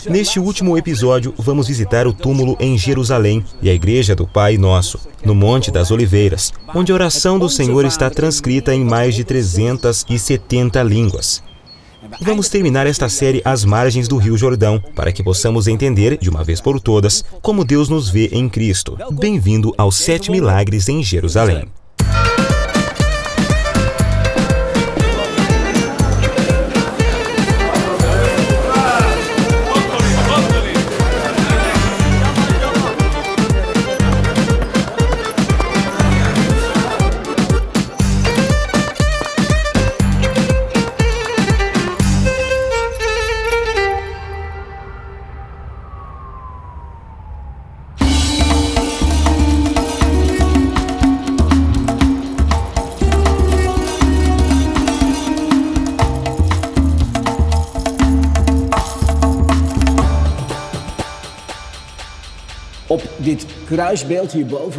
Neste último episódio, vamos visitar o túmulo em Jerusalém e a Igreja do Pai Nosso, no Monte das Oliveiras, onde a oração do Senhor está transcrita em mais de 370 línguas. Vamos terminar esta série às margens do Rio Jordão, para que possamos entender, de uma vez por todas, como Deus nos vê em Cristo. Bem-vindo aos 7 Milagres em Jerusalém.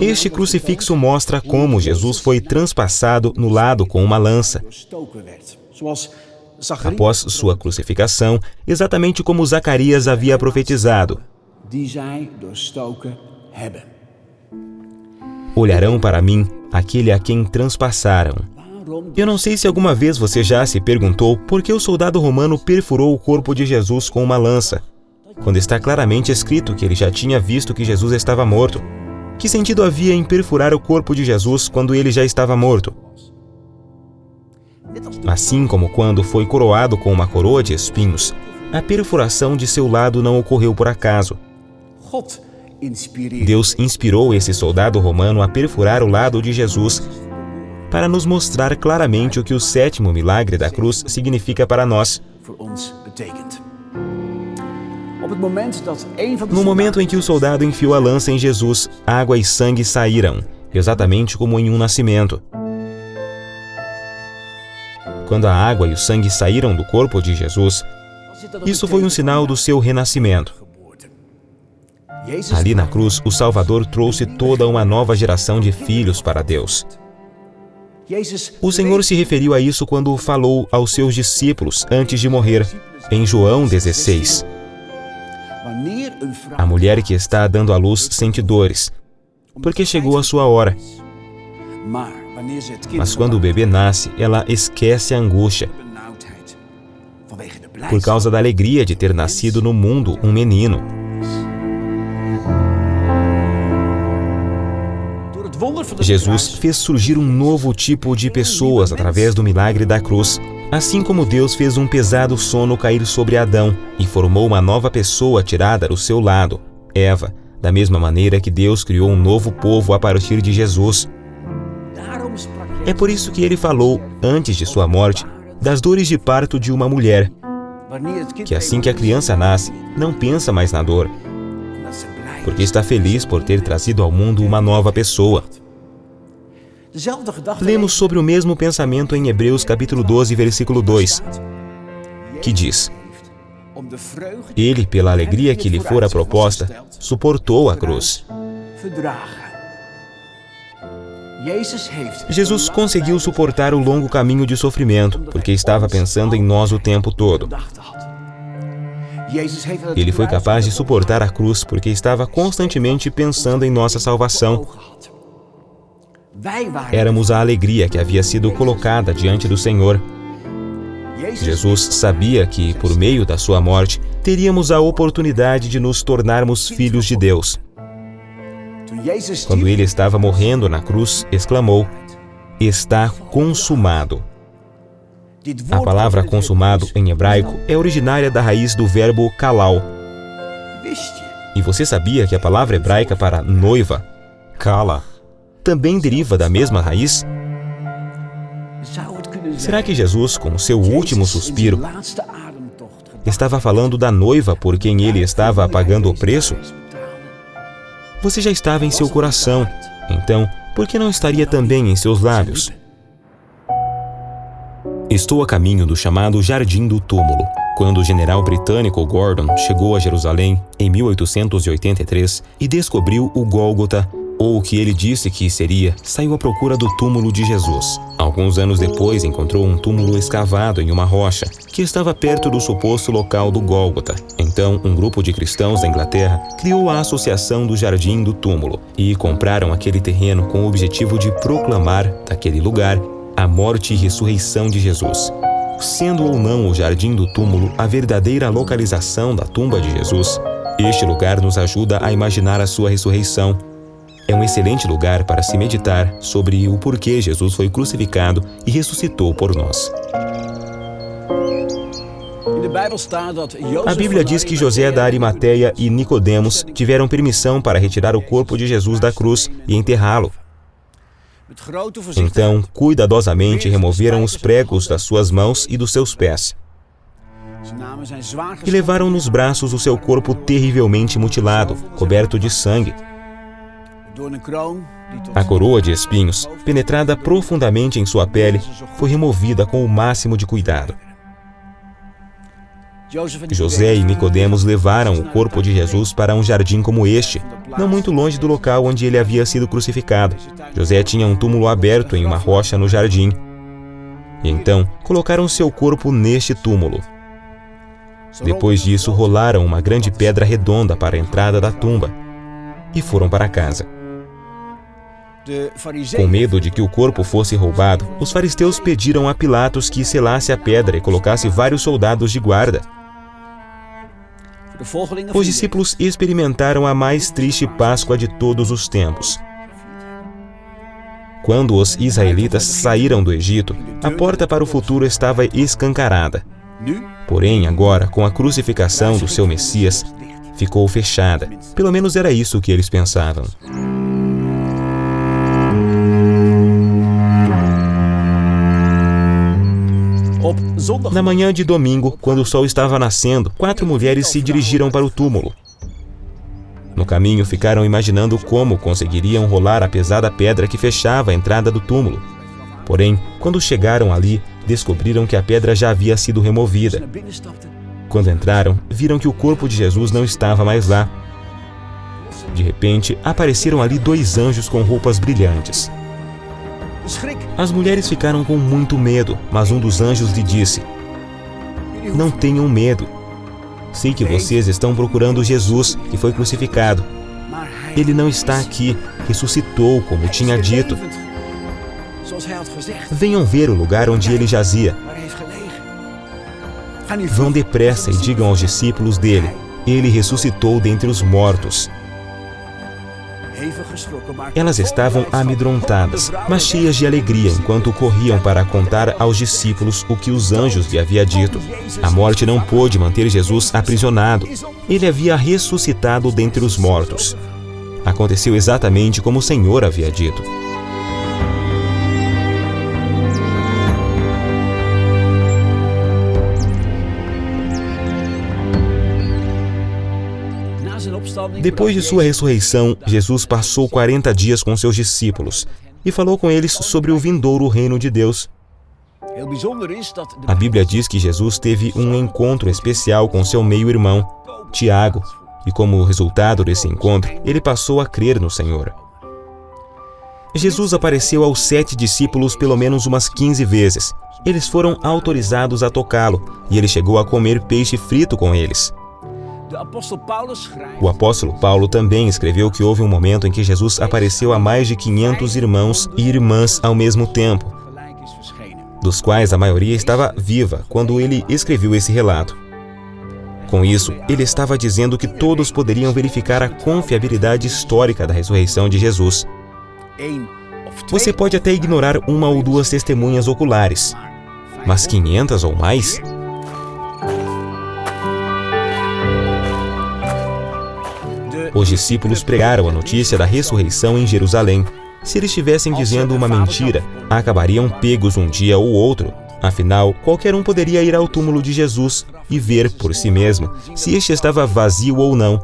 Este crucifixo mostra como Jesus foi transpassado no lado com uma lança. Após sua crucificação, exatamente como Zacarias havia profetizado. Olharão para mim aquele a quem transpassaram. Eu não sei se alguma vez você já se perguntou por que o soldado romano perfurou o corpo de Jesus com uma lança, quando está claramente escrito que ele já tinha visto que Jesus estava morto. Que sentido havia em perfurar o corpo de Jesus quando ele já estava morto? Assim como quando foi coroado com uma coroa de espinhos, a perfuração de seu lado não ocorreu por acaso. Deus inspirou esse soldado romano a perfurar o lado de Jesus para nos mostrar claramente o que o 7º milagre da cruz significa para nós. No momento em que o soldado enfiou a lança em Jesus, água e sangue saíram, exatamente como em um nascimento. Quando a água e o sangue saíram do corpo de Jesus, isso foi um sinal do seu renascimento. Ali na cruz, o Salvador trouxe toda uma nova geração de filhos para Deus. O Senhor se referiu a isso quando falou aos seus discípulos antes de morrer, em João 16. A mulher que está dando à luz sente dores, porque chegou a sua hora. Mas quando o bebê nasce, ela esquece a angústia, por causa da alegria de ter nascido no mundo um menino. Jesus fez surgir um novo tipo de pessoas através do milagre da cruz. Assim como Deus fez um pesado sono cair sobre Adão e formou uma nova pessoa tirada do seu lado, Eva, da mesma maneira que Deus criou um novo povo a partir de Jesus. É por isso que ele falou, antes de sua morte, das dores de parto de uma mulher, que assim que a criança nasce, não pensa mais na dor, porque está feliz por ter trazido ao mundo uma nova pessoa. Lemos sobre o mesmo pensamento em Hebreus capítulo 12, versículo 2, que diz: Ele, pela alegria que lhe fora proposta, suportou a cruz. Jesus conseguiu suportar o longo caminho de sofrimento, porque estava pensando em nós o tempo todo. Ele foi capaz de suportar a cruz porque estava constantemente pensando em nossa salvação. Éramos a alegria que havia sido colocada diante do Senhor. Jesus sabia que, por meio da sua morte, teríamos a oportunidade de nos tornarmos filhos de Deus. Quando ele estava morrendo na cruz, exclamou: Está consumado. A palavra consumado em hebraico é originária da raiz do verbo kalal. E você sabia que a palavra hebraica para noiva, kala, também deriva da mesma raiz? Será que Jesus, com o seu último suspiro, estava falando da noiva por quem ele estava pagando o preço? Você já estava em seu coração, então, por que não estaria também em seus lábios? Estou a caminho do chamado Jardim do Túmulo. Quando o general britânico Gordon chegou a Jerusalém em 1883 e descobriu o Gólgota, ou o que ele disse que seria, saiu à procura do túmulo de Jesus. Alguns anos depois, encontrou um túmulo escavado em uma rocha, que estava perto do suposto local do Gólgota. Então, um grupo de cristãos da Inglaterra criou a Associação do Jardim do Túmulo e compraram aquele terreno com o objetivo de proclamar, daquele lugar, a morte e ressurreição de Jesus. Sendo ou não o Jardim do Túmulo a verdadeira localização da tumba de Jesus, este lugar nos ajuda a imaginar a sua ressurreição. É um excelente lugar para se meditar sobre o porquê Jesus foi crucificado e ressuscitou por nós. A Bíblia diz que José da Arimateia e Nicodemos tiveram permissão para retirar o corpo de Jesus da cruz e enterrá-lo. Então, cuidadosamente removeram os pregos das suas mãos e dos seus pés. E levaram nos braços o seu corpo terrivelmente mutilado, coberto de sangue. A coroa de espinhos, penetrada profundamente em sua pele, foi removida com o máximo de cuidado. José e Nicodemos levaram o corpo de Jesus para um jardim como este, não muito longe do local onde ele havia sido crucificado. José tinha um túmulo aberto em uma rocha no jardim. E então, colocaram seu corpo neste túmulo. Depois disso, rolaram uma grande pedra redonda para a entrada da tumba e foram para casa. Com medo de que o corpo fosse roubado, os fariseus pediram a Pilatos que selasse a pedra e colocasse vários soldados de guarda. Os discípulos experimentaram a mais triste Páscoa de todos os tempos. Quando os israelitas saíram do Egito, a porta para o futuro estava escancarada. Porém, agora, com a crucificação do seu Messias, ficou fechada. Pelo menos era isso que eles pensavam. Na manhã de domingo, quando o sol estava nascendo, 4 mulheres se dirigiram para o túmulo. No caminho, ficaram imaginando como conseguiriam rolar a pesada pedra que fechava a entrada do túmulo. Porém, quando chegaram ali, descobriram que a pedra já havia sido removida. Quando entraram, viram que o corpo de Jesus não estava mais lá. De repente, apareceram ali 2 anjos com roupas brilhantes. As mulheres ficaram com muito medo, mas um dos anjos lhe disse: "Não tenham medo. Sei que vocês estão procurando Jesus, que foi crucificado. Ele não está aqui, ressuscitou, como tinha dito. Venham ver o lugar onde ele jazia. Vão depressa e digam aos discípulos dele: ele ressuscitou dentre os mortos." Elas estavam amedrontadas, mas cheias de alegria, enquanto corriam para contar aos discípulos o que os anjos lhe haviam dito. A morte não pôde manter Jesus aprisionado. Ele havia ressuscitado dentre os mortos. Aconteceu exatamente como o Senhor havia dito. Depois de sua ressurreição, Jesus passou 40 dias com seus discípulos e falou com eles sobre o vindouro reino de Deus. A Bíblia diz que Jesus teve um encontro especial com seu meio-irmão, Tiago, e como resultado desse encontro, ele passou a crer no Senhor. Jesus apareceu aos 7 discípulos pelo menos umas 15 vezes. Eles foram autorizados a tocá-lo e ele chegou a comer peixe frito com eles. O apóstolo Paulo também escreveu que houve um momento em que Jesus apareceu a mais de 500 irmãos e irmãs ao mesmo tempo, dos quais a maioria estava viva quando ele escreveu esse relato. Com isso, ele estava dizendo que todos poderiam verificar a confiabilidade histórica da ressurreição de Jesus. Você pode até ignorar 1 ou 2 testemunhas oculares, mas 500 ou mais? Os discípulos pregaram a notícia da ressurreição em Jerusalém. Se eles estivessem dizendo uma mentira, acabariam pegos um dia ou outro. Afinal, qualquer um poderia ir ao túmulo de Jesus e ver por si mesmo se este estava vazio ou não.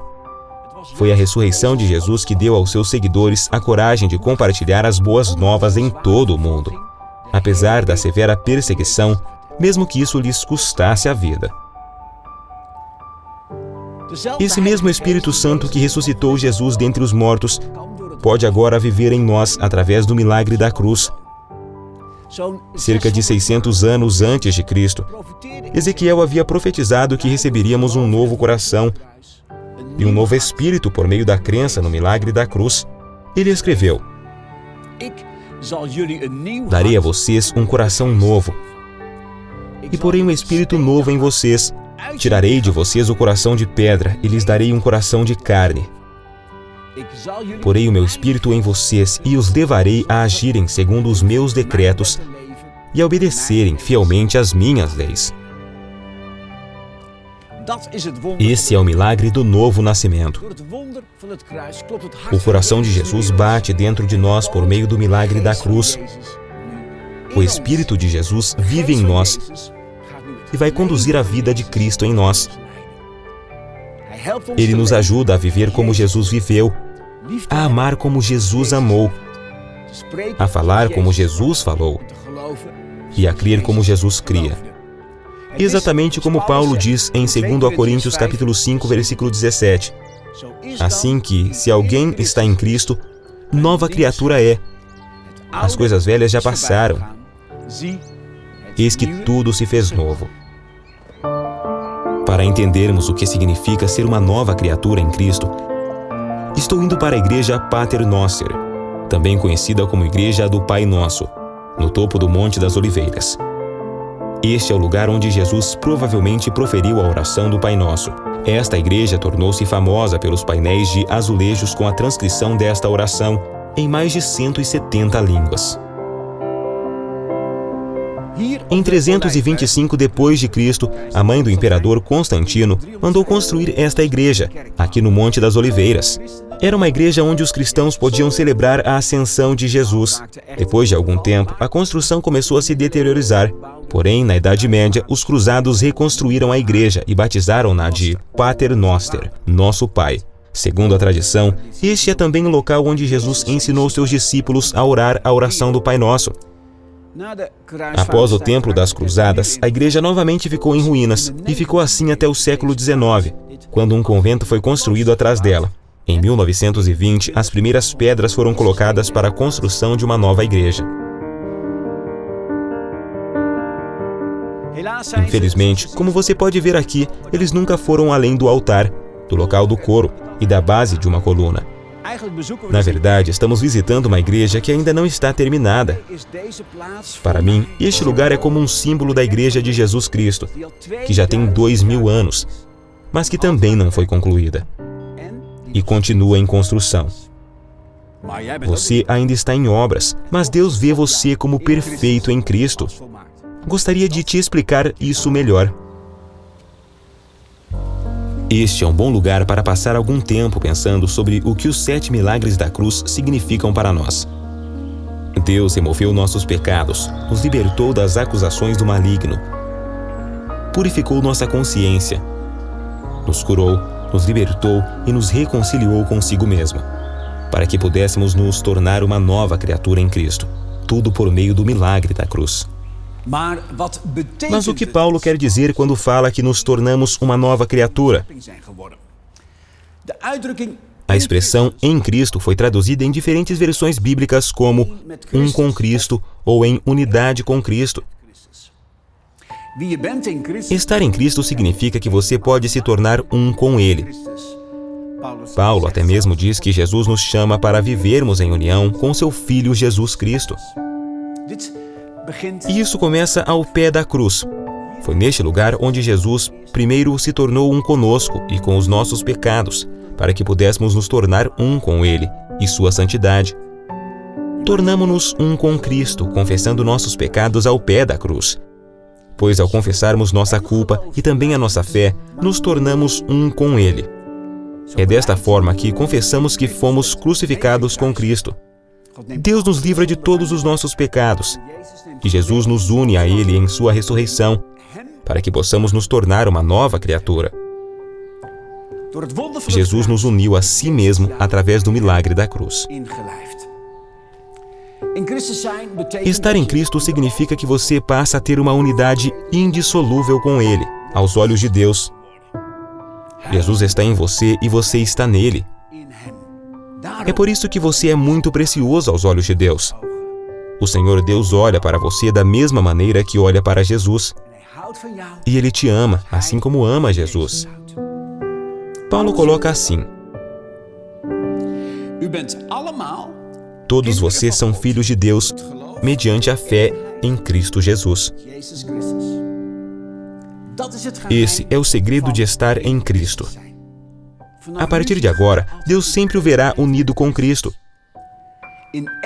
Foi a ressurreição de Jesus que deu aos seus seguidores a coragem de compartilhar as boas novas em todo o mundo, apesar da severa perseguição, mesmo que isso lhes custasse a vida. Esse mesmo Espírito Santo que ressuscitou Jesus dentre os mortos pode agora viver em nós através do milagre da cruz. Cerca de 600 anos antes de Cristo, Ezequiel havia profetizado que receberíamos um novo coração e um novo espírito por meio da crença no milagre da cruz. Ele escreveu: darei a vocês um coração novo e porei um espírito novo em vocês. Tirarei de vocês o coração de pedra e lhes darei um coração de carne. Porei o meu espírito em vocês e os levarei a agirem segundo os meus decretos e a obedecerem fielmente às minhas leis. Esse é o milagre do novo nascimento. O coração de Jesus bate dentro de nós por meio do milagre da cruz. O Espírito de Jesus vive em nós e vai conduzir a vida de Cristo em nós. Ele nos ajuda a viver como Jesus viveu, a amar como Jesus amou, a falar como Jesus falou e a crer como Jesus cria. Exatamente como Paulo diz em 2 Coríntios capítulo 5, versículo 17. Assim que, se alguém está em Cristo, nova criatura é. As coisas velhas já passaram. Eis que tudo se fez novo. Para entendermos o que significa ser uma nova criatura em Cristo, estou indo para a igreja Pater Noster, também conhecida como Igreja do Pai Nosso, no topo do Monte das Oliveiras. Este é o lugar onde Jesus provavelmente proferiu a oração do Pai Nosso. Esta igreja tornou-se famosa pelos painéis de azulejos com a transcrição desta oração em mais de 170 línguas. Em 325 d.C., a mãe do imperador Constantino mandou construir esta igreja, aqui no Monte das Oliveiras. Era uma igreja onde os cristãos podiam celebrar a ascensão de Jesus. Depois de algum tempo, a construção começou a se deteriorizar. Porém, na Idade Média, os cruzados reconstruíram a igreja e batizaram-na de Pater Noster, Nosso Pai. Segundo a tradição, este é também o local onde Jesus ensinou seus discípulos a orar a oração do Pai Nosso. Após o Templo das Cruzadas, a igreja novamente ficou em ruínas e ficou assim até o século XIX, quando um convento foi construído atrás dela. Em 1920, as primeiras pedras foram colocadas para a construção de uma nova igreja. Infelizmente, como você pode ver aqui, eles nunca foram além do altar, do local do coro e da base de uma coluna. Na verdade, estamos visitando uma igreja que ainda não está terminada. Para mim, este lugar é como um símbolo da Igreja de Jesus Cristo, que já tem 2000 anos, mas que também não foi concluída e continua em construção. Você ainda está em obras, mas Deus vê você como perfeito em Cristo. Gostaria de te explicar isso melhor. Este é um bom lugar para passar algum tempo pensando sobre o que os 7 milagres da cruz significam para nós. Deus removeu nossos pecados, nos libertou das acusações do maligno, purificou nossa consciência, nos curou, nos libertou e nos reconciliou consigo mesmo, para que pudéssemos nos tornar uma nova criatura em Cristo, tudo por meio do milagre da cruz. Mas o que Paulo quer dizer quando fala que nos tornamos uma nova criatura? A expressão "em Cristo" foi traduzida em diferentes versões bíblicas como "um com Cristo" ou "em unidade com Cristo". Estar em Cristo significa que você pode se tornar um com Ele. Paulo até mesmo diz que Jesus nos chama para vivermos em união com seu Filho Jesus Cristo. E isso começa ao pé da cruz. Foi neste lugar onde Jesus primeiro se tornou um conosco e com os nossos pecados, para que pudéssemos nos tornar um com Ele e sua santidade. Tornamo-nos um com Cristo, confessando nossos pecados ao pé da cruz. Pois ao confessarmos nossa culpa e também a nossa fé, nos tornamos um com Ele. É desta forma que confessamos que fomos crucificados com Cristo. Deus nos livra de todos os nossos pecados e Jesus nos une a Ele em sua ressurreição, para que possamos nos tornar uma nova criatura. Jesus nos uniu a si mesmo através do milagre da cruz. Estar em Cristo significa que você passa a ter uma unidade indissolúvel com Ele, aos olhos de Deus. Jesus está em você e você está nele. É por isso que você é muito precioso aos olhos de Deus. O Senhor Deus olha para você da mesma maneira que olha para Jesus. E Ele te ama, assim como ama Jesus. Paulo coloca assim: todos vocês são filhos de Deus, mediante a fé em Cristo Jesus. Esse é o segredo de estar em Cristo. A partir de agora, Deus sempre o verá unido com Cristo,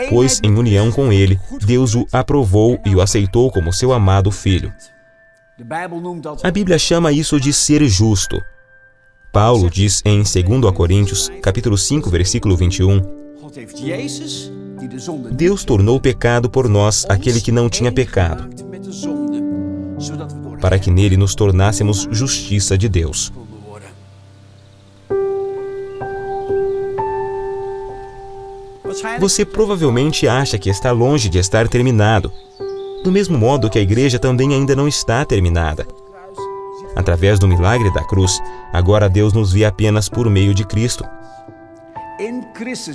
pois em união com Ele, Deus o aprovou e o aceitou como seu amado filho. A Bíblia chama isso de ser justo. Paulo diz em 2 Coríntios, capítulo 5, versículo 21, Deus tornou pecado por nós aquele que não tinha pecado, para que nele nos tornássemos justiça de Deus. Você provavelmente acha que está longe de estar terminado, do mesmo modo que a igreja também ainda não está terminada. Através do milagre da cruz, agora Deus nos vê apenas por meio de Cristo.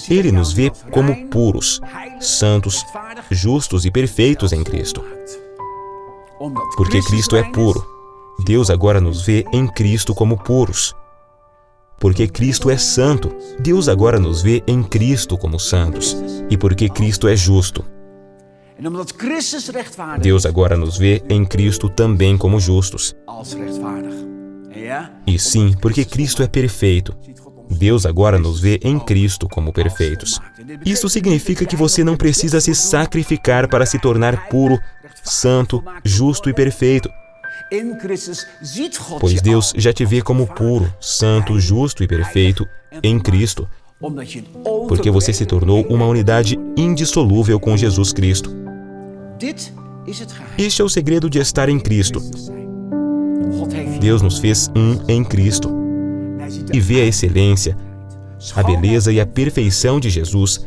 Ele nos vê como puros, santos, justos e perfeitos em Cristo. Porque Cristo é puro, Deus agora nos vê em Cristo como puros. Porque Cristo é santo, Deus agora nos vê em Cristo como santos. E porque Cristo é justo, Deus agora nos vê em Cristo também como justos. E sim, porque Cristo é perfeito, Deus agora nos vê em Cristo como perfeitos. Isso significa que você não precisa se sacrificar para se tornar puro, santo, justo e perfeito. Pois Deus já te vê como puro, santo, justo e perfeito em Cristo, porque você se tornou uma unidade indissolúvel com Jesus Cristo. Este é o segredo de estar em Cristo. Deus nos fez um em Cristo e vê a excelência, a beleza e a perfeição de Jesus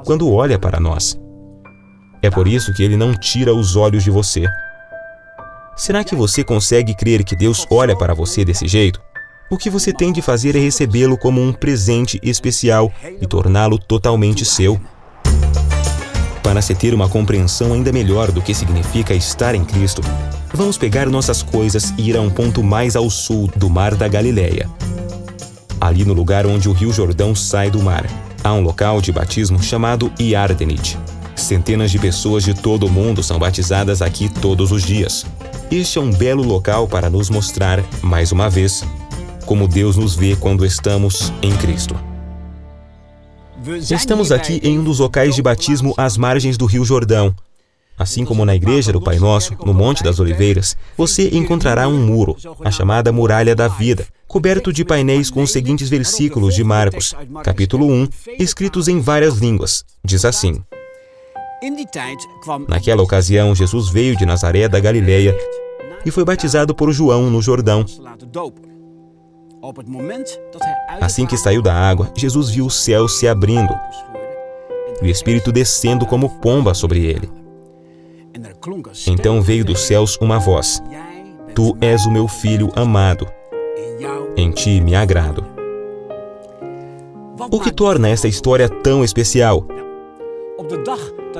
quando olha para nós. É por isso que Ele não tira os olhos de você. Será que você consegue crer que Deus olha para você desse jeito? O que você tem de fazer é recebê-lo como um presente especial e torná-lo totalmente seu. Para se ter uma compreensão ainda melhor do que significa estar em Cristo, vamos pegar nossas coisas e ir a um ponto mais ao sul do Mar da Galileia. Ali no lugar onde o Rio Jordão sai do mar, há um local de batismo chamado Iardenit. Centenas de pessoas de todo o mundo são batizadas aqui todos os dias. Este é um belo local para nos mostrar, mais uma vez, como Deus nos vê quando estamos em Cristo. Estamos aqui em um dos locais de batismo às margens do Rio Jordão. Assim como na igreja do Pai Nosso, no Monte das Oliveiras, você encontrará um muro, a chamada Muralha da Vida, coberto de painéis com os seguintes versículos de Marcos, capítulo 1, escritos em várias línguas. Diz assim: naquela ocasião, Jesus veio de Nazaré da Galileia e foi batizado por João no Jordão. Assim que saiu da água, Jesus viu o céu se abrindo e o Espírito descendo como pomba sobre ele. Então veio dos céus uma voz: Tu és o meu Filho amado, em ti me agrado. O que torna essa história tão especial?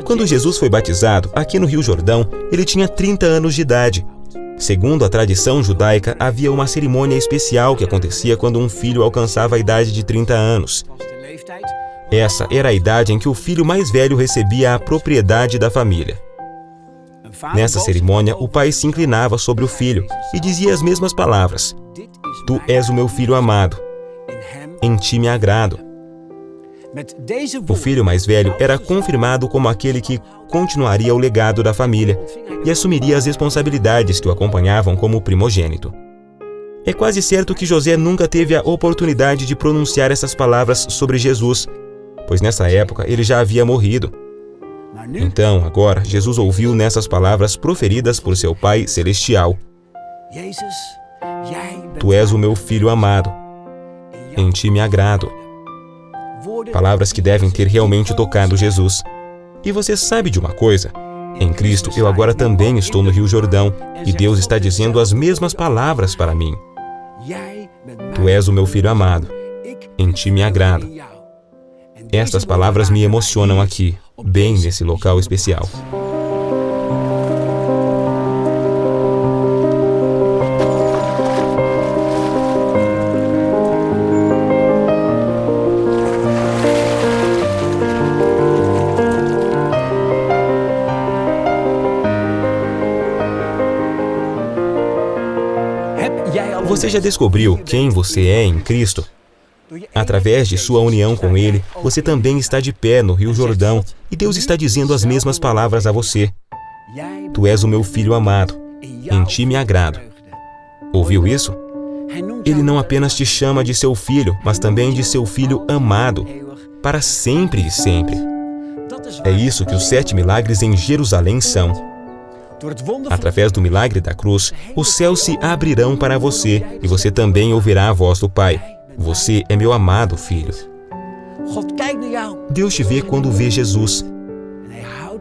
Quando Jesus foi batizado, aqui no Rio Jordão, ele tinha 30 anos de idade. Segundo a tradição judaica, havia uma cerimônia especial que acontecia quando um filho alcançava a idade de 30 anos. Essa era a idade em que o filho mais velho recebia a propriedade da família. Nessa cerimônia, o pai se inclinava sobre o filho e dizia as mesmas palavras: Tu és o meu filho amado, em ti me agrado. O filho mais velho era confirmado como aquele que continuaria o legado da família e assumiria as responsabilidades que o acompanhavam como primogênito. É quase certo que José nunca teve a oportunidade de pronunciar essas palavras sobre Jesus, pois nessa época ele já havia morrido. Então, agora, Jesus ouviu nessas palavras proferidas por seu Pai Celestial: Tu és o meu Filho amado, em ti me agrado. Palavras que devem ter realmente tocado Jesus. E você sabe de uma coisa? Em Cristo, eu agora também estou no Rio Jordão e Deus está dizendo as mesmas palavras para mim. Tu és o meu Filho amado, em ti me agrado. Estas palavras me emocionam aqui, bem nesse local especial. Você já descobriu quem você é em Cristo? Através de sua união com Ele, você também está de pé no Rio Jordão e Deus está dizendo as mesmas palavras a você. Tu és o meu filho amado, em ti me agrado. Ouviu isso? Ele não apenas te chama de seu filho, mas também de seu filho amado, para sempre e sempre. É isso que os 7 milagres em Jerusalém são. Através do milagre da cruz, os céus se abrirão para você e você também ouvirá a voz do Pai. Você é meu amado filho. Deus te vê quando vê Jesus.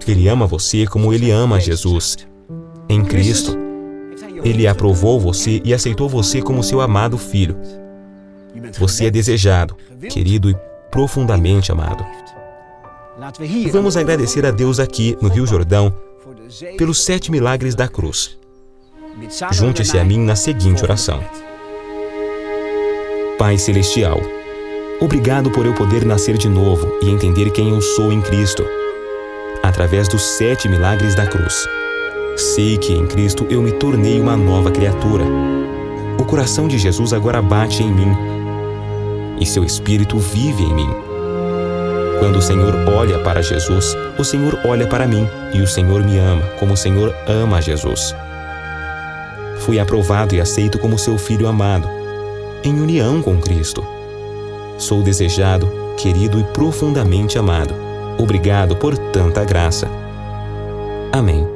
Ele ama você como Ele ama Jesus. Em Cristo, Ele aprovou você e aceitou você como seu amado filho. Você é desejado, querido e profundamente amado. Vamos agradecer a Deus aqui no Rio Jordão pelos 7 milagres da cruz. Junte-se a mim na seguinte oração. Pai Celestial, obrigado por eu poder nascer de novo e entender quem eu sou em Cristo, através dos 7 milagres da cruz. Sei que em Cristo eu me tornei uma nova criatura. O coração de Jesus agora bate em mim e seu Espírito vive em mim. Quando o Senhor olha para Jesus, o Senhor olha para mim e o Senhor me ama como o Senhor ama Jesus. Fui aprovado e aceito como seu filho amado, em união com Cristo. Sou desejado, querido e profundamente amado. Obrigado por tanta graça. Amém.